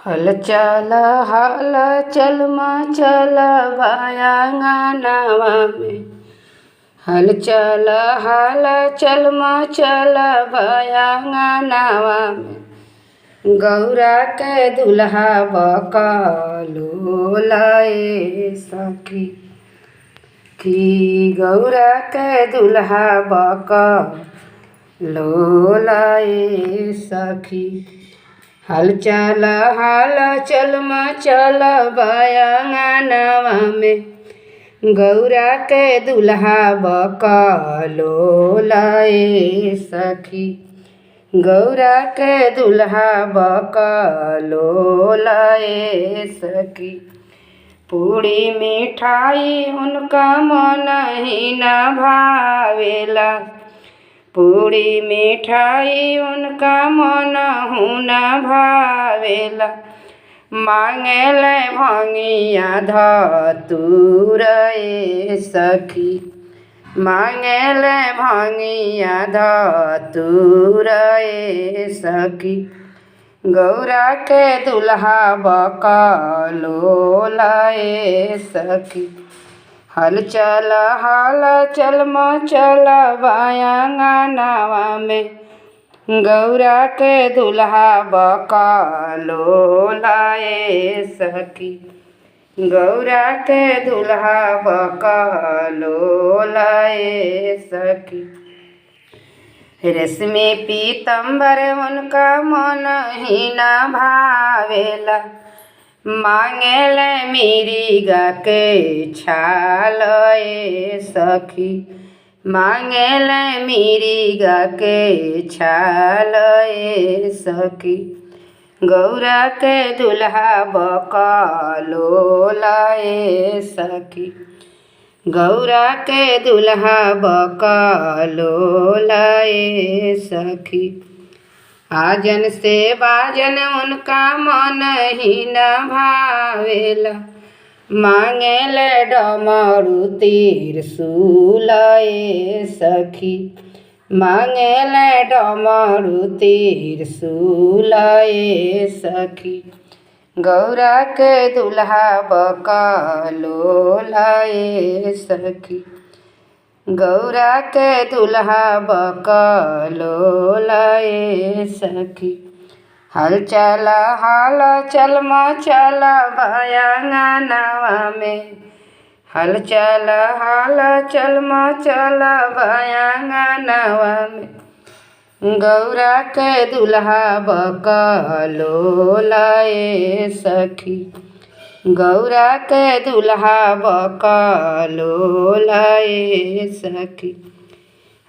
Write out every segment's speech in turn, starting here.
हल चल मचल भयंगनवा में। हल चल मचल भयंगनवा में। गौरा के दुल्हा बकलो लाए सखी कि गौरा के दुल्हा बकलो लाए सखी। हल चल मचल भयंगनवा में। गौरा के दुल्हा बकलो लाए सखी। गौरा के दुल्हा बकलो लाए सखी। पूड़ी मिठाई उनका मन ही न भावेला। पूड़ी मिठाई उनका मन हूँ न भावेला। मांगेले भंगिया धतूर सखी। मांगेले भंगिया धतूर सखी। गौरा के दुल्हा बकलो लाए सखी। हल चल मचल भयंगनवा में। गौरा के दुल्हा बकलो लाए सखी। गौरा के दुल्हा बकलो लाए सखी। रेशमी पीतम्बर उनका मन ही न भावेला। मांगेले मिरिगा के छाल सखी। मांगेले मिरिगा के छाल सखी। गौरा के दुल्हा बकलो लाए सखी। गौरा के दुल्हा बकलो लाए सखी। आजन से बाजन उनका मन ही न भावेला। मांगेले डमरू त्रिशूल सखी। मांगेले डमरू त्रिशूल सखी। गौरा के दुल्हा बकलो लाए सखी। गौरा के दुल्हा बकलो लाए सखी। हल चल मचल भयंगनवा में। हल चल मचल भयंगनवा में। गौरा के दुल्हा बकलो लाए सखी। गौरा के दुल्हा बकलो लाए सखी।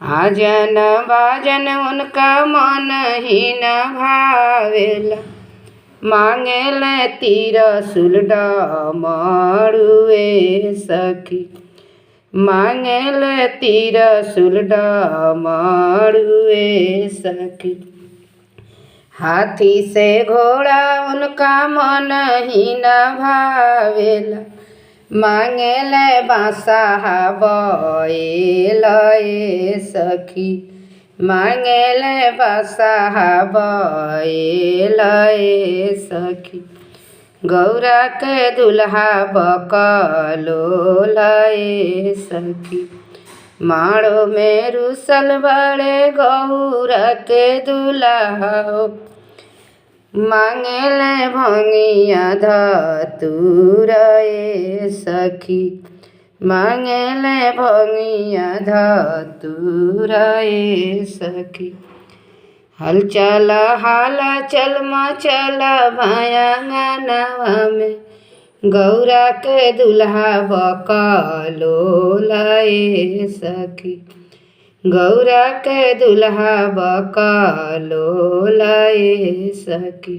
आजन बाजन उनका मन ही न भावेला। मांगेले त्रिशूल डमरुए सखी। मांगेले त्रिशूल डमरुए सखी। हाथी से घोड़ा उनका मन ही न भावेला। मांगेले बांसहा बैल सखी। मांगेले बांसहा बैल सखी। गौरा के दुल्हा बकलो लाए सखी। माड़ो में रुसल बड़े गौरा के दुल्हा। मांगेले भंगिया धतूर सखी। मांगेले भंगिया धतूर सखी। हल चल मचल भयंगनवा में। गौरा के दुल्हा बकलो लाए सखी। गौरा के दुल्हा बकलो लाए सखी।